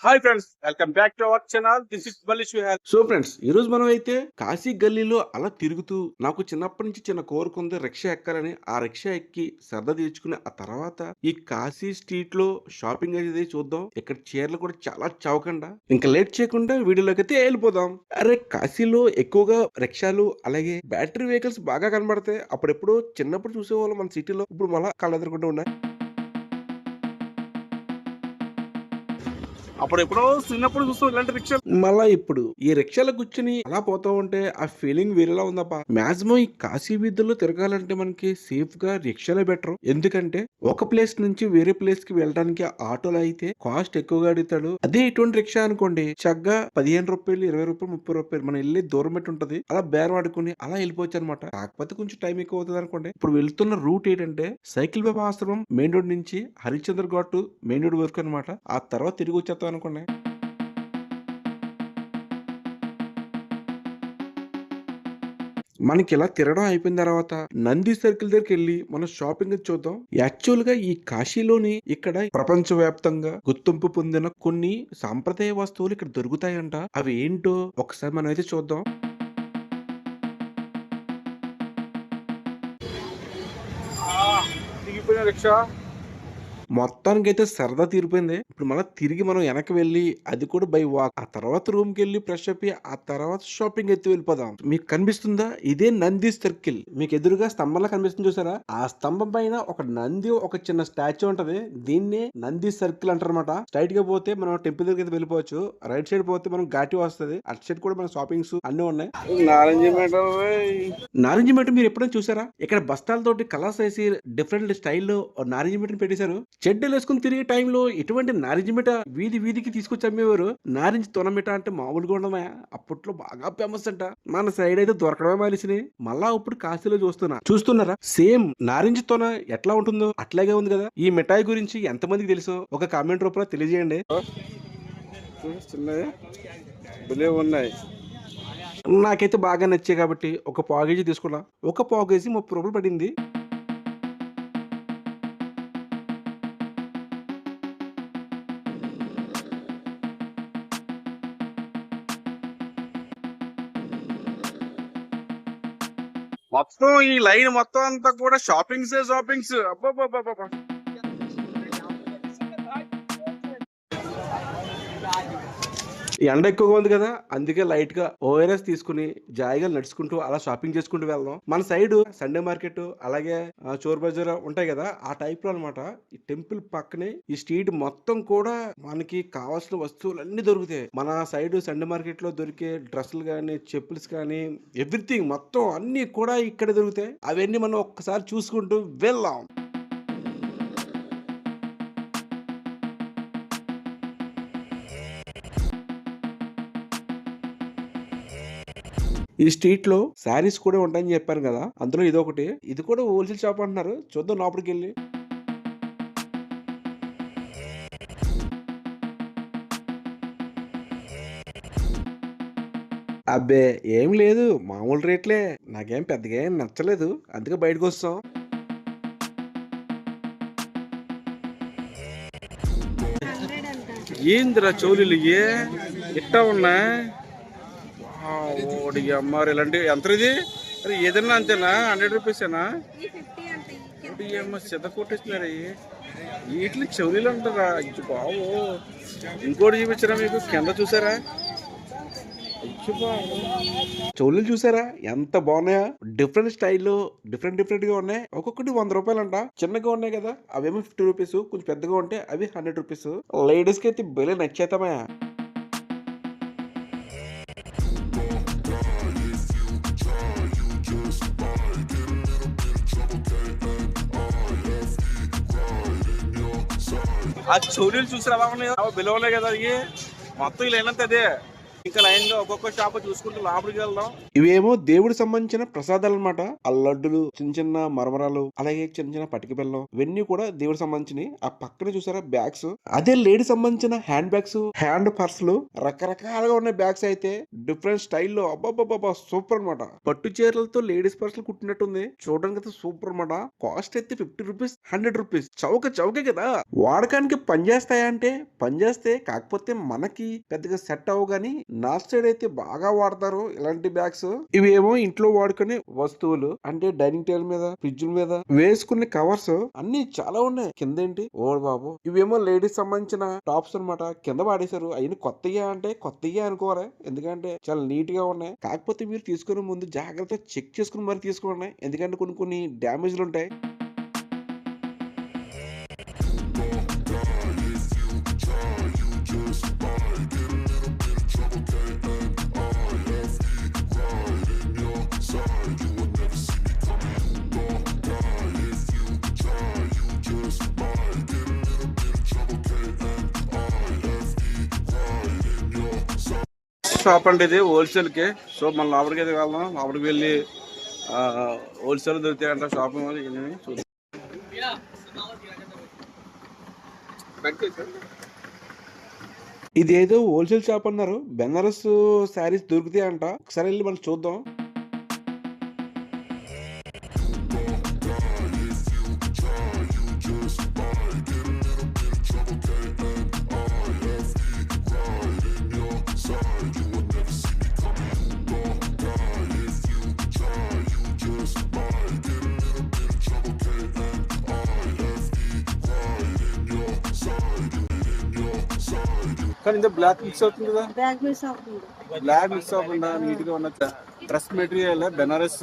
Hi friends, welcome back to our channel. This is Balish Vihar. So friends, ఈ రోజు మనం అయితే కాశీ గల్లీలో అలా తిరుగుతూ నాకు చిన్నప్పటి నుంచి చిన్న కోరిక ఉంది రిక్షా ఎక్కాలని. ఆ రిక్షా ఎక్కి సరదా తీర్చుకుని ఆ తర్వాత ఈ కాశీ స్ట్రీట్ లో షాపింగ్ అనేది చూద్దాం. ఇక్కడ చీరలు కూడా చాలా చౌకండా. ఇంకా లేట్ చేయకుండా వీడియోలోకి అయితే వెళ్ళిపోదాం. అరే, కాశీలో ఎక్కువగా రిక్షాలు అలాగే బ్యాటరీ వెహికల్స్ బాగా కనబడతాయి. అప్పుడెప్పుడు చిన్నప్పుడు చూసేవాళ్ళం మన సిటీలో. ఇప్పుడు మళ్ళా కళ్ళెదురుకుంటూ ఉన్నాయి. అప్పుడు ఎప్పుడో చిన్నప్పుడు చూస్తాం ఇలాంటి రిక్షా. మళ్ళా ఇప్పుడు ఈ రిక్షాలో కూర్చుని అలా పోతా ఉంటే ఆ ఫీలింగ్ వేరేలా ఉందప్ప. మాక్సిమం ఈ కాశీ వీధుల్లో తిరగాలంటే మనకి సేఫ్ గా రిక్షాలే బెటర్. ఎందుకంటే ఒక ప్లేస్ నుంచి వేరే ప్లేస్ కి వెళ్ళడానికి ఆటోలో అయితే కాస్ట్ ఎక్కువగా అడుగుతాడు. అదే ఇటువంటి రిక్షా అనుకోండి, చక్కగా 15 రూపాయలు, 20 రూపాయలు, 30 రూపాయలు మనం వెళ్ళి దూరం పెట్టి ఉంటది. అలా బేరం ఆడుకుని అలా వెళ్ళిపోవచ్చు అనమాట. కాకపోతే కొంచెం టైం ఎక్కువ అవుతుంది అనుకోండి. ఇప్పుడు వెళ్తున్న రూట్ ఏంటంటే సైకిల్ బాబా ఆశ్రమం మెయిన్ రోడ్ నుంచి హరిశ్చంద్ర ఘాట్ మెయిన్ రోడ్ వరకు అనమాట. ఆ తర్వాత తిరిగి వచ్చేస్తాం అనుకోండి. మనకి ఇలా తిరగడం అయిపోయిన తర్వాత నంది సర్కిల్ దగ్గరికి వెళ్ళి మనం షాపింగ్ చూద్దాం. యాక్చువల్ గా ఈ కాశీలోని ఇక్కడ ప్రపంచ వ్యాప్తంగా గుర్తింపు పొందిన కొన్ని సాంప్రదాయ వస్తువులు ఇక్కడ దొరుకుతాయంట. అవి ఏంటో ఒకసారి మనం అయితే చూద్దాం. రిక్షా మొత్తానికైతే సరదా తీరిపోయింది. ఇప్పుడు మళ్ళీ తిరిగి మనం వెనక్కి వెళ్ళి అది కూడా బై వాక్ ఆ తర్వాత రూమ్ కి వెళ్ళి ఫ్రెష్ అప్ ఆ తర్వాత షాపింగ్ అయితే వెళ్ళిపోదాం. మీకు కనిపిస్తుందా? ఇదే నంది సర్కిల్. మీకు ఎదురుగా స్తంభంలా కనిపిస్తుంది చూసారా? ఆ స్తంభం పైన ఒక నంది ఒక చిన్న స్టాచ్యూ ఉంటది. దీన్నే నంది సర్కిల్ అంటారన్నమాట. స్ట్రైట్ గా పోతే మనం టెంపుల్ దగ్గర అయితే వెళ్ళిపోవచ్చు. రైట్ సైడ్ పోతే మనం ఘాటి వస్తుంది. అటు సైడ్ కూడా మన షాపింగ్స్ అన్ని ఉన్నాయి. నారింజ మెట మీరు ఎప్పుడైనా చూసారా? ఇక్కడ బస్తాలతోటి కలర్స్ వేసి డిఫరెంట్ స్టైల్లో నారింజ మెటను పెట్టేశారు. చెడ్డలు వేసుకుని తిరిగే టైంలో ఎటువంటి నారింజ మిఠ వీధి వీధికి తీసుకొచ్చి అమ్మేవారు. నారింజ తొనమిట అంటే మామూలుగా ఉండమా? అప్పట్లో బాగా ఫేమస్ అంట. మన సైడ్ అయితే దొరకడమే మానేసినాయి. మళ్ళా ఇప్పుడు కాశీలో చూస్తున్నారా? సేమ్ నారింజ తొన ఎట్లా ఉంటుందో అట్లాగే ఉంది కదా. ఈ మిఠాయి గురించి ఎంతమందికి తెలుసో ఒక కామెంట్ రూపంలో తెలియజేయండి. ఉన్నాయి, నాకైతే బాగా నచ్చాయి కాబట్టి ఒక పావు కేజీ తీసుకున్నా. ఒక పావు కేజీ 30 రూపాయలు పడింది. మొత్తం ఈ లైన్ మొత్తం అంతా కూడా షాపింగ్స్. అబ్బా, ఎండ ఎక్కువగా ఉంది కదా, అందుకే లైట్ గా ఓఆర్ఎస్ తీసుకుని జాయిగా నడుచుకుంటూ అలా షాపింగ్ చేసుకుంటూ వెళ్దాం. మన సైడ్ సండే మార్కెట్ అలాగే చోర్ బజార్ ఉంటాయి కదా, ఆ టైప్ లో అనమాట. ఈ టెంపుల్ పక్కనే ఈ స్ట్రీట్ మొత్తం కూడా మనకి కావాల్సిన వస్తువులు అన్ని దొరుకుతాయి. మన సైడ్ సండే మార్కెట్ లో దొరికే డ్రెస్సులు కానీ, చెప్పుల్స్ కానీ, ఎవ్రీథింగ్ మొత్తం అన్ని కూడా ఇక్కడ దొరుకుతాయి. అవన్నీ మనం ఒక్కసారి చూసుకుంటూ వెళ్దాం. ఈ స్ట్రీట్ లో శారీస్ కూడా ఉంటాయని చెప్పాను కదా, అందులో ఇదొకటి. ఇది కూడా హోల్సేల్ షాప్ అంటున్నారు. చూద్దాం లోపలికి వెళ్ళి. అబ్బే ఏం లేదు, మామూలు రేట్లే. నాకేం పెద్దగా ఏం నచ్చలేదు, అందుకే బయటకు వస్తాం. ఏందిరా చౌలీలు ఇట్టా ఉన్నా? ఓడి అమ్మారు ఇలాంటి ఎంత ఇది? అరే ఏదన్నా అంతేనా? 100 రూపీసేనా? చెత్త కొట్టేస్తున్నారు. వీటిని చెవులీలు అంటారా? బాబు ఇంకోటి చూపించారా మీకు? కింద చూసారా? చెవులు చూసారా ఎంత బాగున్నాయా? డిఫరెంట్ స్టైల్లో డిఫరెంట్ గా ఉన్నాయి. ఒక్కొక్కటి 100 రూపాయలు అంట. చిన్నగా ఉన్నాయి కదా అవేమో 50 రూపీస్, కొంచెం పెద్దగా ఉంటే అవి 100 రూపీస్. లేడీస్ కి అయితే బెలే నచ్చేతమా. ఆ చోరీలు చూసారా? బిలవలే కదా అవి మొత్తం ఇలా అయినంత అదే. ఇంకా లైన్ గా ఒక్కొక్క షాప్ చూసుకుంటూ లోపలికి వెళ్దాం. ఇవేమో దేవుడికి సంబంధించిన ప్రసాదాలు అనమాట. ఆ లడ్డులు, చిన్న చిన్న మరమరాలు, అలాగే చిన్న చిన్న పటిక బెల్లం, ఇవన్నీ కూడా దేవుడికి సంబంధించినవి. ఆ పక్కన చూసారా బ్యాగ్స్, అదే లేడీ సంబంధించిన హ్యాండ్ బ్యాగ్స్, హ్యాండ్ పర్సులు, రకరకాలుగా ఉన్న బ్యాగ్స్ అయితే డిఫరెంట్ స్టైల్లో. అబ్బాబ్బాబ్బా సూపర్ అనమాట. పట్టు చీరలతో లేడీస్ పర్సులు కుట్టినట్టుంది. చూడడానికి అయితే సూపర్ అనమాట. కాస్ట్ అయితే 50 రూపీస్, 100 రూపీస్. చౌకే కదా. వాడకానికి పనిచేస్తాయా అంటే పనిచేస్తే, కాకపోతే మనకి పెద్దగా సెట్ అవ్వ గానీ నార్త్ సైడ్ అయితే బాగా వాడతారు ఇలాంటి బ్యాగ్స్. ఇవేమో ఇంట్లో వాడుకునే వస్తువులు, అంటే డైనింగ్ టేబుల్ మీద, ఫ్రిడ్జ్ మీద వేసుకునే కవర్స్ అన్ని చాలా ఉన్నాయి. కింద ఏంటి ఓ బాబు, ఇవేమో లేడీస్ సంబంధించిన టాప్స్ అనమాట. కింద వాడేశారు. అయిన కొత్తగా అంటే కొత్తగా అనుకోవాలి, ఎందుకంటే చాలా నీట్ గా ఉన్నాయి. కాకపోతే మీరు తీసుకునే ముందు జాగ్రత్త చెక్ చేసుకుని మరి తీసుకోండి, ఎందుకంటే కొన్ని డ్యామేజ్లు ఉంటాయి. షాప్ అంటే ఇది హోల్సేల్ కి. సో మన లోపలికి అయితే వెళ్దాం. లోపలికి వెళ్ళి హోల్సేల్ దొరుకుతాయంట షాపింగ్ చూద్దాం. ఇదేదో హోల్సేల్ షాప్ అన్నారు. బెనారస్ శారీస్ దొరుకుతాయంట. ఒకసారి వెళ్ళి మనం చూద్దాం. కానీ ఇంత బ్లాక్ మిక్స్ అవుతుంది కదా. బ్లాక్ మిక్స్ అవ్వకుండా నీట్ గా ఉన్న dress material, Banaras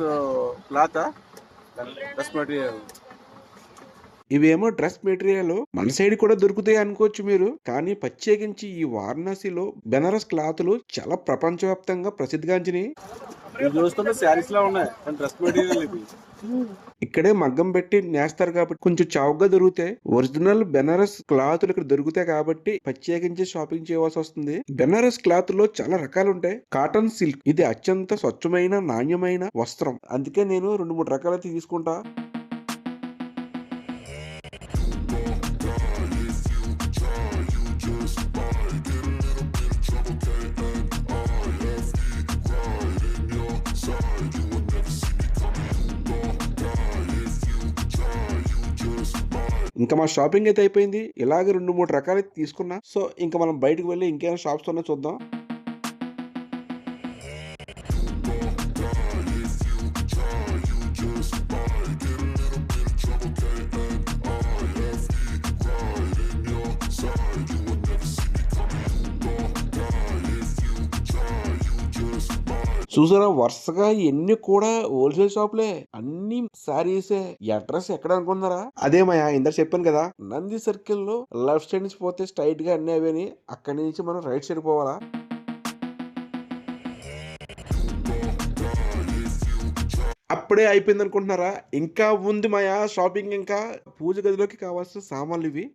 cloth dress material. ఇవేమో డ్రెస్ మెటీరియల్ మన సైడ్ కూడా దొరుకుతాయి అనుకోవచ్చు మీరు, కానీ ప్రత్యేకించి ఈ వారణాసిలో బెనారస్ క్లాతులు చాలా ప్రపంచవ్యాప్తంగా ప్రసిద్ధిగాంచినాయి. చూస్తుంటే శారీస్ లా ఉన్నాయి, డ్రెస్ మెటీరియల్ ఇది. ఇక్కడే మగ్గం పెట్టి నేస్తారు కాబట్టి కొంచెం చౌకగా దొరుకుతాయి. ఒరిజినల్ బెనారస్ క్లాతులు ఇక్కడ దొరుకుతాయి కాబట్టి ప్రత్యేకించి షాపింగ్ చేయవలసి వస్తుంది. బెనారస్ క్లాత్ లో చాలా రకాలు ఉంటాయి. కాటన్ సిల్క్ ఇది అత్యంత స్వచ్ఛమైన నాణ్యమైన వస్త్రం. అందుకే నేను 2-3 రకాలైతే తీసుకుంటా. ఇంకా మా షాపింగ్ అయితే అయిపోయింది. ఇలాగే 2-3 రకాలు తీసుకున్నా. సో ఇంకా మనం బయటకు వెళ్ళి ఇంకేమైనా షాప్స్ ఉన్నా చూద్దాం. చూసారా వరుసగా ఎన్ని కూడా హోల్సేల్ షాపులే, అన్ని శారీసే. అడ్రస్ ఎక్కడ అనుకున్నారా? అదే మాయా ఇందాక చెప్పాను కదా, నంది సర్కిల్ లో లెఫ్ట్ సైడ్ నుంచి పోతే స్ట్రైట్ గా అన్ని అవని, అక్కడి నుంచి మనం రైట్ సైడ్ పోవాలా. అప్పుడే అయిపోయింది అనుకుంటున్నారా? ఇంకా ఉంది మాయా షాపింగ్. ఇంకా పూజ గదిలోకి కావాల్సిన సామాన్లు ఇవి.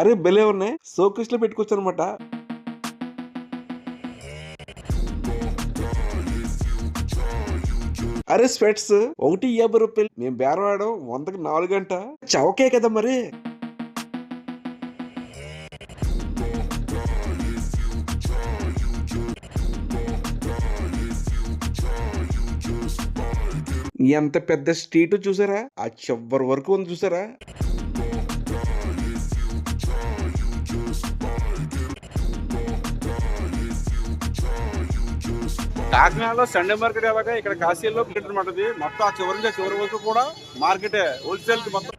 అరే భలే ఉన్నాయి. షోకేస్ లో పెట్టుకోవచ్చు అనమాట. అరే స్వెట్స్ 150 రూపాయలు. మేము బేరం ఆడడం 100కి 4 గంట. చౌకే కదా మరి. ఎంత పెద్ద స్ట్రీట్ చూసారా? ఆ చివరి వరకు ఉంది చూసారా? కాకినాడలో సండే మార్కెట్ ఎలాగా ఇక్కడ కాశీలో అనమాట. మొత్తం ఆ చివరి నుంచి చివరి వరకు కూడా మార్కెటే, హోల్సేల్ కి మొత్తం.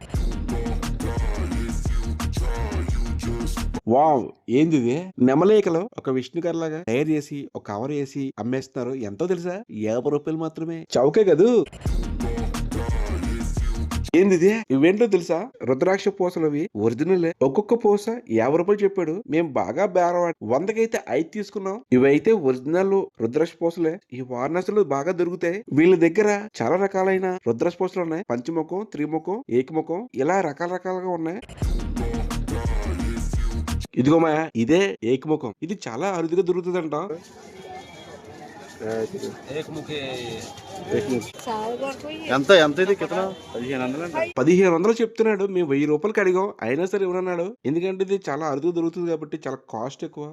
వావ్ ఏంది ఇది? నెమలేకలో ఒక విష్ణుకర్లాగా తయారు చేసి ఒక కవర్ వేసి అమ్మేస్తున్నారు. ఎంతో తెలుసా? 50 రూపాయలు మాత్రమే. చౌకే కదూ. ఏంది ఇది? ఇవేంటో తెలుసా? రుద్రాక్ష పూసలు అవి ఒరిజినల్. ఒక్కొక్క పూస 50 రూపాయలు చెప్పాడు. మేము బాగా బేరం 100కైతే 5 తీసుకున్నాం. ఇవైతే ఒరిజినల్ రుద్రాక్ష పూసలే. ఈ వారణాసిలో బాగా దొరుకుతాయి. వీళ్ళ దగ్గర చాలా రకాలైన రుద్రాక్ష పూసలు ఉన్నాయి. పంచముఖం, త్రిముఖం, ఏకముఖం ఇలా రకాలుగా ఉన్నాయి. ఇదిగో మాయా, ఇదే ఏకముఖం. ఇది చాలా అరుదుగా దొరుకుతుందంట. ఎంత ఎంత ఇది కితన 1500 అండి. 1500 చెప్తున్నాడు. మేము 1000 రూపాయలకి అడిగాం. అయినా సరే ఇవ్వనన్నాడు. ఎందుకంటే ఇది చాలా అరుదుగా దొరుకుతుంది కాబట్టి చాలా కాస్ట్ ఎక్కువ.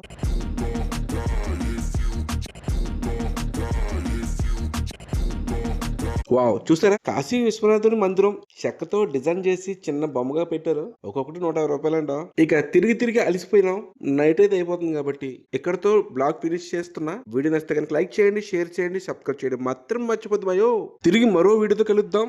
వావ్, చూసారా? కాశీ విశ్వనాథుని మందిరం చెక్కతో డిజైన్ చేసి చిన్న బొమ్మగా పెట్టారు. ఒక్కొక్కటి 150 రూపాయలంట. ఇక తిరిగి అలిసిపోయినాం. నైట్ అయితే అయిపోతుంది కాబట్టి ఇక్కడతో బ్లాగ్ ఫినిష్ చేస్తున్నా. వీడియో నచ్చితే కనుక లైక్ చేయండి, షేర్ చేయండి, సబ్స్క్రైబ్ చేయండి మాత్రం మర్చిపోద్దు. తిరిగి మరో వీడియోతో కలుద్దాం.